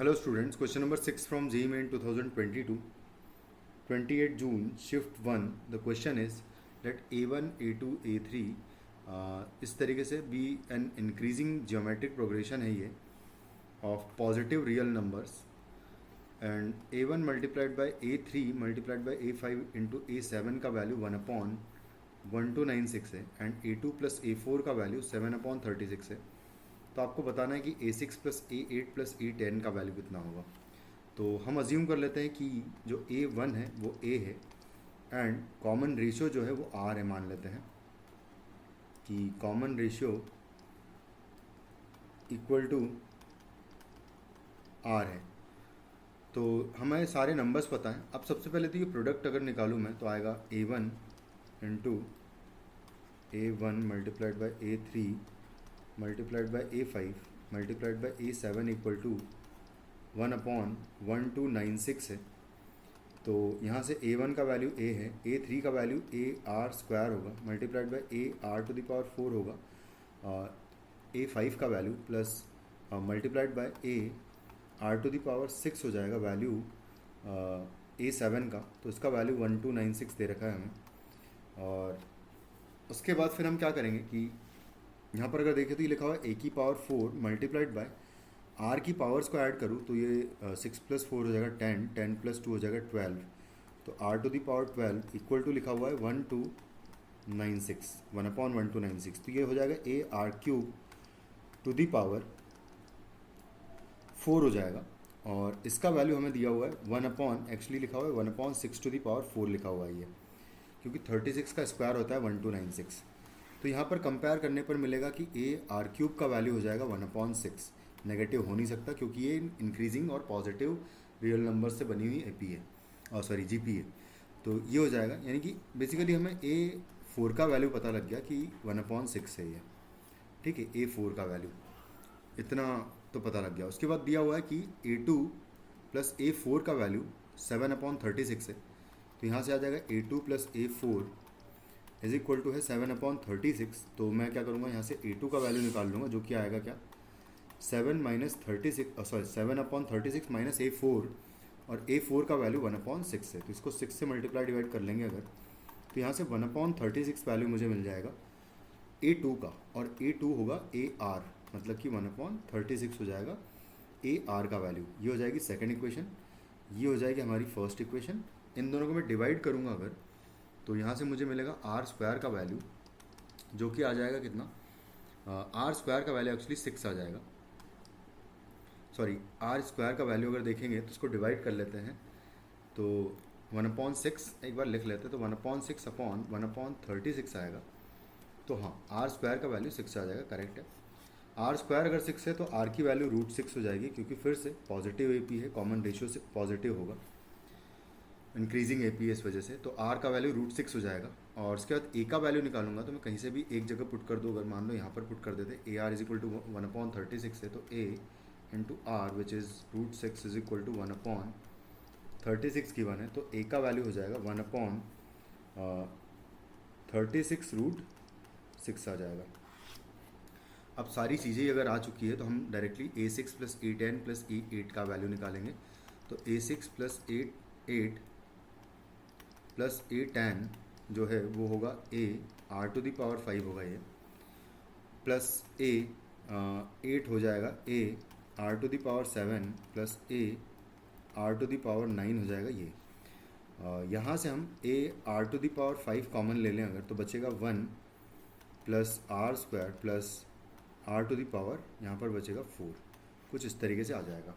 Hello students, question number 6 from JEE Main 2022, 28 June, shift 1. The question is, let A1, A2, A3 इस तरीके से be an increasing geometric progression है ये of positive real numbers and A1 multiplied by A3 multiplied by A5 into A7 का value 1/1296 है and A2 plus A4 का value 7/36 है. तो आपको बताना है कि A6 plus A8 plus A10 का वैल्यू कितना होगा. तो हम अज्यूम कर लेते हैं कि जो A1 है वो A है एंड कॉमन रेशियो जो है वो R है. मान लेते हैं कि common ratio equal to R है. तो हमें सारे नंबर्स पता हैं. अब सबसे पहले तो ये प्रोडक्ट अगर निकालूँ मैं तो आएगा A1 into A1 multiplied by A3 multiplied by A5 multiplied by A7 equal to 1/1296 है. तो यहाँ से A1 का वैल्यू A है, A3 का वैल्यू AR स्क्वायर होगा multiplied by AR to the power 4 होगा, A5 का value plus multiplied by AR to the power 6 हो जाएगा वैल्यू A7 का. तो इसका वैल्यू 1296 दे रखा है हमें. और उसके बाद फिर हम क्या करेंगे कि यहाँ पर अगर देखें तो ये लिखा हुआ है A की पावर 4 मल्टीप्लाइड बाय R की पावर्स को ऐड करूँ तो ये 6 प्लस 4 हो जाएगा 10, 10 प्लस 2 हो जाएगा 12. तो R to the power 12 equal to लिखा हुआ है 1296, 1/1296. तो ये हो जाएगा AR cube to the power 4 हो जाएगा. और इसका वैल्यू हमें दिया हुआ है एक्चुअली लिखा हुआ है 1/6 टू दी पावर 4 लिखा हुआ है ये, क्योंकि 36 का स्क्वायर होता है 1296. तो यहाँ पर कंपेयर करने पर मिलेगा कि AR क्यूब का वैल्यू हो जाएगा 1/6. नेगेटिव हो नहीं सकता क्योंकि ये इंक्रीजिंग और पॉजिटिव रियल नंबर से बनी हुई AP है, और सॉरी GP है. तो ये हो जाएगा, यानी कि बेसिकली हमें A4 का वैल्यू पता लग गया कि 1/6 है ये. ठीक है, A4 का वैल्यू इतना तो पता लग गया. उसके बाद दिया हुआ है कि A2 प्लस A4 का वैल्यू 7/36 है. तो यहाँ से आ जाएगा A2 plus A4 is equal to है 7/36. तो मैं क्या करूँगा, यहाँ से A2 का वैल्यू निकाल लूँगा, जो कि आएगा क्या 7/36 माइनस A4, और A4 का वैल्यू 1/6 है. तो इसको 6 से मल्टीप्लाई डिवाइड कर लेंगे अगर, तो यहाँ से 1/36 वैल्यू मुझे मिल जाएगा A2 का, और A2 होगा AR, मतलब कि 1/36 हो जाएगा AR का वैल्यू. ये हो जाएगी सेकेंड इक्वेशन, ये हो जाएगी हमारी फर्स्ट इक्वेशन. इन दोनों को मैं डिवाइड करूँगा अगर, तो यहाँ से मुझे मिलेगा R स्क्वायर का वैल्यू, जो कि आ जाएगा कितना, R स्क्वायर का वैल्यू एक्चुअली 6 आ जाएगा. सॉरी, R स्क्वायर का वैल्यू अगर देखेंगे तो इसको डिवाइड कर लेते हैं. तो 1/6 एक बार लिख लेते हैं, तो 1/6 अपॉन 1/36 आएगा. तो हाँ, R स्क्वायर का वैल्यू 6 आ जाएगा, करेक्ट है. R स्क्वायर अगर 6 है तो R की वैल्यू √6 हो जाएगी, क्योंकि फिर से पॉजिटिव AP है, कॉमन रेशियो से पॉजिटिव होगा, इंक्रीजिंग AP इस वजह से. तो R का वैल्यू √6 हो जाएगा. और उसके बाद A का वैल्यू निकालूंगा, तो मैं कहीं से भी एक जगह पुट कर दूँ. अगर मान लो यहाँ पर पुट कर देते AR इज इक्वल टू 1/36 है, तो A into R which is √6 is equal to 1/36 given है. तो A का वैल्यू हो जाएगा 1/36√6 आ जाएगा. अब सारी चीज़ें अगर आ चुकी है तो हम directly A6 plus A10 plus A8 का वैल्यू निकालेंगे. तो A6 plus A8 plus A10 जो है वो होगा AR टू दी पावर 5 होगा ये, प्लस A8 हो जाएगा AR to the power 7 plus AR to the power 9 हो जाएगा ये. यहाँ से हम AR to the power 5 common ले लें अगर, तो बचेगा 1 plus R square plus R to the power यहाँ पर बचेगा 4. कुछ इस तरीके से आ जाएगा.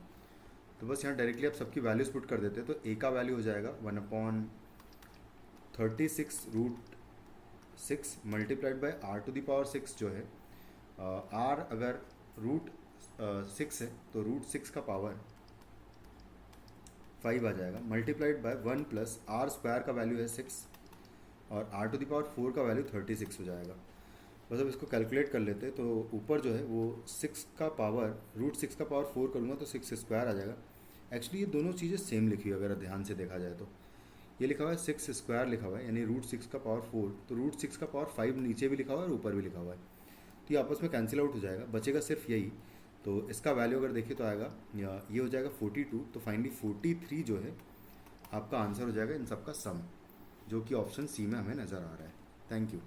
तो बस यहाँ डायरेक्टली आप सबकी वैल्यूज पुट कर देते हैं. तो A का वैल्यू हो जाएगा 1/36√6 multiplied by R to the power 6 जो है, R अगर √6 है तो √6 का पावर 5 आ जाएगा, multiplied by 1 plus R square का वैल्यू है 6, और R टू दी पावर 4 का वैल्यू 36 हो जाएगा. बस अब इसको कैलकुलेट कर लेते हैं. तो ऊपर जो है वो 6 का पावर √6 का पावर 4 करूँगा तो 6 स्क्वायर आ जाएगा. एक्चुअली ये दोनों चीज़ें सेम लिखी हुई अगर ध्यान से देखा जाए तो. ये लिखा हुआ है 6 स्क्वायर लिखा हुआ है, यानी √6 का पावर 4, तो √6 का पावर 5 नीचे भी लिखा हुआ है और ऊपर भी लिखा हुआ है. तो ये आपस में कैंसिल आउट हो जाएगा. बचेगा सिर्फ यही तो इसका वैल्यू अगर देखें तो आएगा ये हो जाएगा 42, तो फाइनली 43 जो है आपका आंसर हो जाएगा इन सब का सम, जो कि ऑप्शन सी में हमें नज़र आ रहा है। Thank you.